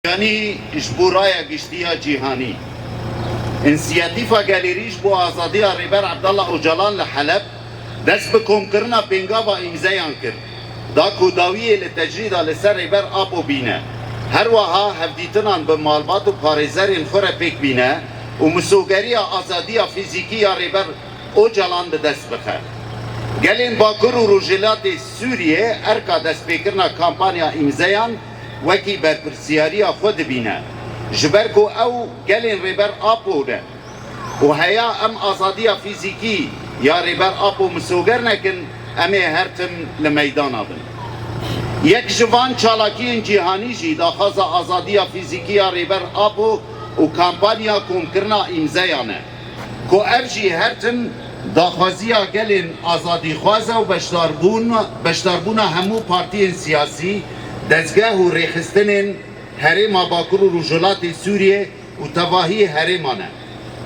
يعني جبورايا قشتيا جيهاني انسياتيفا جاليريش بو آزادية ريبر عبدالله اوجلان لحلب دست بكم كرنا بينغابا امزيان كر داكو داوية لتجريدا لسر ريبر ابو بينا هروها هفديتنان بمالبات و پاريزرين خوره بيك بينا ومسوغريا آزادية فيزيكية ريبر اوجلان بدست بخير گلین باکر و روجلات سوریه ارکا دست بکرنا کامپانیا امزیان وکی برپرسیاری خود بینه جبرکو او گلین ریبر آپو ده و هیا ام آزادی فیزیکی یا ریبر آپو مسوگر نکن امی هرتم لمیدان آبن یک جوان چالاکی جیهانی جی داخواز آزادی فیزیکی یا ریبر آپو و کامپانیا کمکرنا امزیانه کو افجی هرتم داخوازیا گلین آزادی خوازه و بشداربون همو پارتیین سیاسی دزگاه و ریخستنین هرما باکر و رجولات سوریه و تواهی هرمانه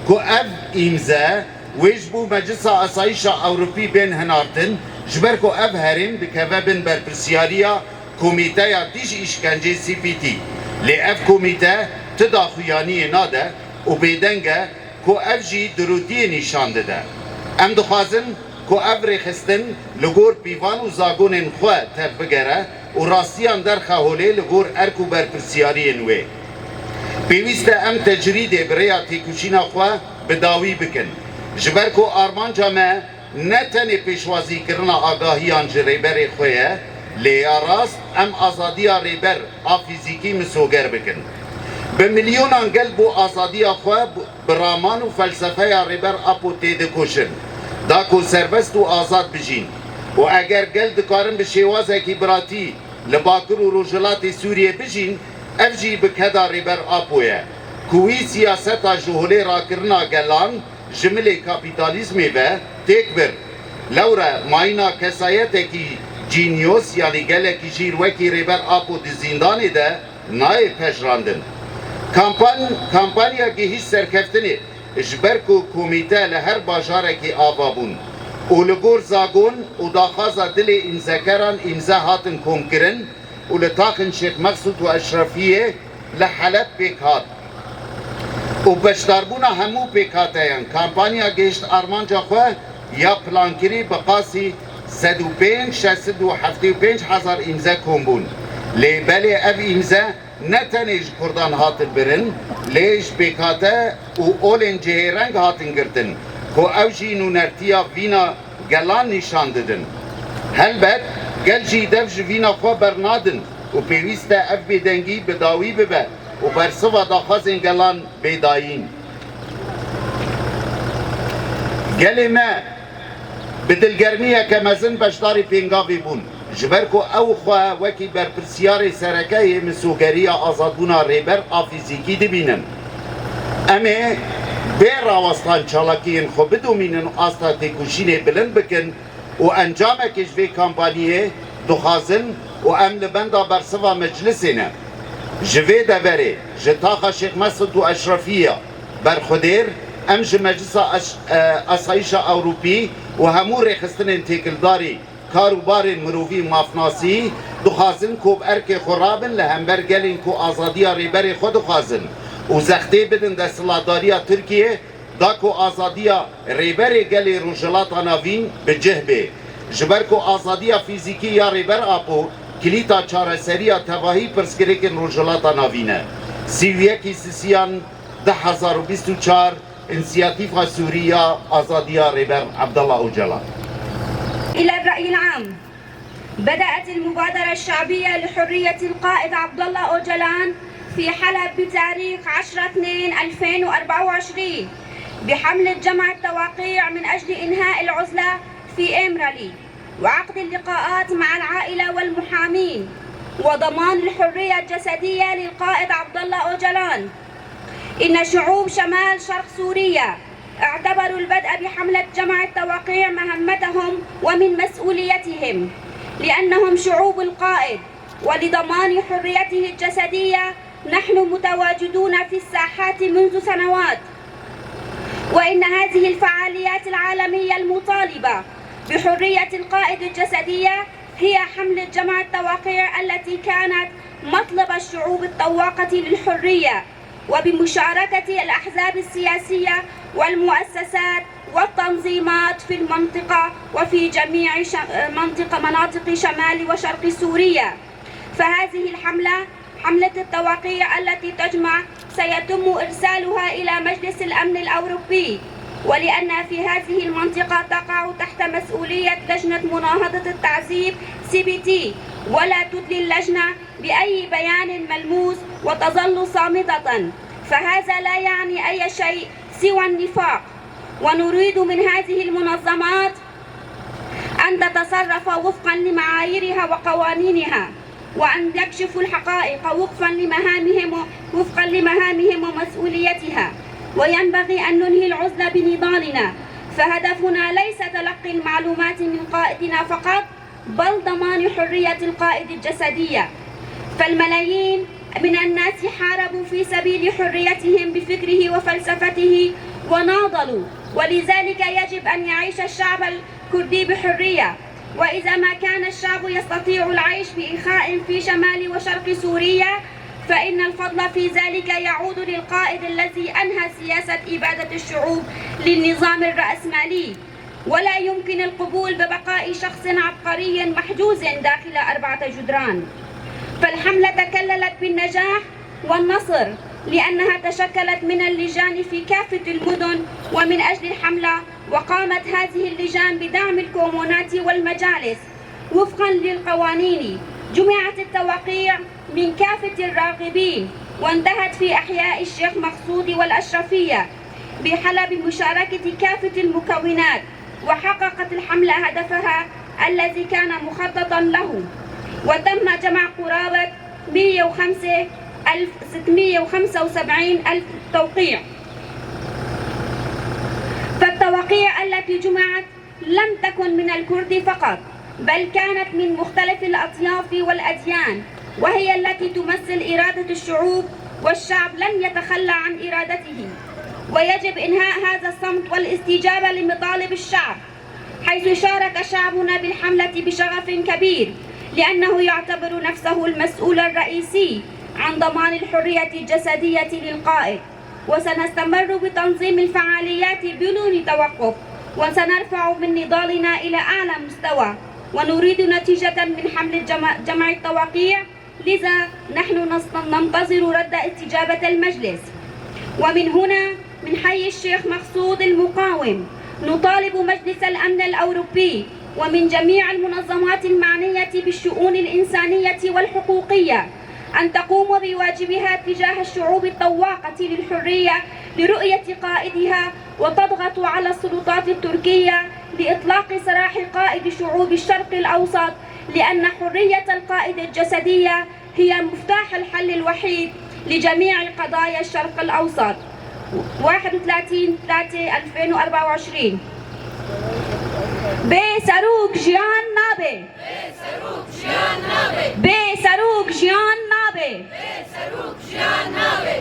که اف ایمزه ویجبو مجلس آسایش اوروپی بین هنارتن جبر که اف هرم دکوه بین برپرسیاریا کمیته یا دیش اشکنجه سی پی تی لی اف کمیته تداخویانی ناده و بیدنگه که اف جی درودی نشانده ده ام دخوازن که اف ریخستن لگور پیوان و زاگونن خواه تف بگره و راستیان در خواهوله لگور ارکو برپرسیاری نوه پیوسته ام تجرید بریا تیکوشینا خواه بداوی بکن جبر که آرمان جامعه نه تنه پیشوازی کرنا آگاهیان جریبر خواه لیا راست ام آزادی ریبر آفیزیکی مسوگر بکن به میلیونان قلب و آزادی خواه برامان و فلسفه ریبر اپو تیده کشن دا کو سربست و آزاد بجین و اگر گل دکارن به شیوازه کی براتی لباکر و روجلات سوریه بجین افجی بکدا ریبر آپویه کوی سیاستا جهوله را کرنا گلان جمله کابیتالیزمی و تکبر لورا ماینا کسایت کی جینیوس یعنی گله کی جیروکی ریبر آپو دی زندانی ده نای پشراندن کامپانیا کی هیچ سرکفتنی جبرکو کمیته لهر باجارکی آبابون و لگور زاگون و داخازا دل امزکران امزه هاتن کم کرن و لطاقن شیخ مقصود و اشرفیه لحلب پیک هات و بشداربونا همو پیک هاتیان کامپانیا گشت آرمانجا خواه یا پلانکری بقاسی 105 هزار امزه کم بون لی بله او امزه نه تنیج کردان هاتن برن لیش بکاته و اولین جهرنگ هاتن گردن که او جی نونرتیا وینا گلان نشان ددن هلبت گل جی دفج وینا خواه برنادن و پیوسته اف بدنگی بداوی ببه و برسوا داخازن گلان بداین گل ما بدلگرمیه که مزن بشداری پینگاوی بون جبرکو او خواه وکی برپرسیار سرکه مسوگری آزادبونا ریبر آفیزیکی دبینن امه بیر راوستان چالاکین خو بدومینن آستا تکوشین بلند بکن و انجام کشوی کامپانیه دخازن و ام لبندا برسوا مجلسینه جوی دوره جتاقا شیخ مسعود و اشرفیه برخودیر ام مجلس آسایش اوروپی و همو ریخستن تکلداری کاروبار مروفی مافناسی دخازن کوب ارک خرابن لهمبر گلین کو آزادی ریبر خود خازن و زخته بدن دستلاداری ترکیه دا کو آزادی ریبر گلی روجلات ناوین به جهبه جبر کو آزادی فیزیکی یا ریبر آپو کلیتا چارسری تواهی پرسکریکن روجلات ناوینه سیویکی سیسیان 2024 انسياتيفا سوريا آزادية ريبر عبدالله اوجلان. إلى الرأي العام بدأت المبادرة الشعبية لحرية القائد عبدالله اوجلان في حلب بتاريخ 10/2/2024 بحملة جمع التواقيع من أجل إنهاء العزلة في إمرالي وعقد اللقاءات مع العائلة والمحامين وضمان الحرية الجسدية للقائد عبدالله اوجلان. إن شعوب شمال شرق سوريا اعتبروا البدء بحملة جمع التواقيع مهمتهم ومن مسؤوليتهم لأنهم شعوب القائد ولضمان حريته الجسدية نحن متواجدون في الساحات منذ سنوات وإن هذه الفعاليات العالمية المطالبة بحرية القائد الجسدية هي حملة جمع التواقيع التي كانت مطلب الشعوب الطواقة للحرية، وبمشاركة الأحزاب السياسية والمؤسسات والتنظيمات في المنطقة وفي جميع مناطق شمال وشرق سوريا. فهذه الحملة، حملة التواقيع التي تجمع، سيتم إرسالها إلى مجلس الأمن الأوروبي، ولأن في هذه المنطقة تقع تحت مسؤولية لجنة مناهضة التعذيب CPT، ولا تدلي اللجنة بأي بيان ملموس وتظل صامتة، فهذا لا يعني أي شيء سوى النفاق. ونريد من هذه المنظمات أن تتصرف وفقا لمعاييرها وقوانينها، وأن يكشفوا الحقائق وفقا لمهامهم ومسؤوليتها. وينبغي أن ننهي العزلة بنضالنا، فهدفنا ليس تلقي المعلومات من قائدنا فقط، بل ضمان حرية القائد الجسدية. فالملايين من الناس حاربوا في سبيل حريتهم بفكره وفلسفته وناضلوا، ولذلك يجب أن يعيش الشعب الكردي بحرية. وإذا ما كان الشعب يستطيع العيش بإخاء في شمال وشرق سوريا، فإن الفضل في ذلك يعود للقائد الذي أنهى سياسة إبادة الشعوب للنظام الرأسمالي. ولا يمكن القبول ببقاء شخص عبقري محجوز داخل 4 جدران. فالحملة تكللت بالنجاح والنصر لأنها تشكلت من اللجان في كافة المدن ومن أجل الحملة، وقامت هذه اللجان بدعم الكومونات والمجالس وفقا للقوانين. جمعت التواقيع من كافة الراغبين، وانتهت في أحياء الشيخ مقصود والأشرفية بحلب بمشاركة كافة المكونات، وحققت الحملة هدفها الذي كان مخططا له، وتم جمع قرابة 105,675 ألف توقيع. فالتوقيع التي جمعت لم تكن من الكرد فقط، بل كانت من مختلف الأطياف والأديان، وهي التي تمثل إرادة الشعوب، والشعب لن يتخلى عن إرادته. ويجب إنهاء هذا الصمت والاستجابة لمطالب الشعب، حيث شارك شعبنا بالحملة بشغف كبير، لأنه يعتبر نفسه المسؤول الرئيسي عن ضمان الحرية الجسدية للقائد. وسنستمر بتنظيم الفعاليات بدون توقف، وسنرفع من نضالنا إلى أعلى مستوى، ونريد نتيجة من حملة جمع التواقيع. لذا نحن ننتظر رد استجابة المجلس. ومن هنا من حي الشيخ مقصود المقاوم نطالب مجلس الأمن الأوروبي ومن جميع المنظمات المعنية بالشؤون الإنسانية والحقوقية أن تقوم بواجبها تجاه الشعوب الطواقة للحرية لرؤية قائدها، وتضغط على السلطات التركية لإطلاق سراح قائد شعوب الشرق الأوسط، لأن حرية القائد الجسدية هي مفتاح الحل الوحيد لجميع قضايا الشرق الأوسط. 31/3/2024. بسروق جيان نابه، بسروق جیان نابه، بسروق جيان نابه، بسروق جیان نابه.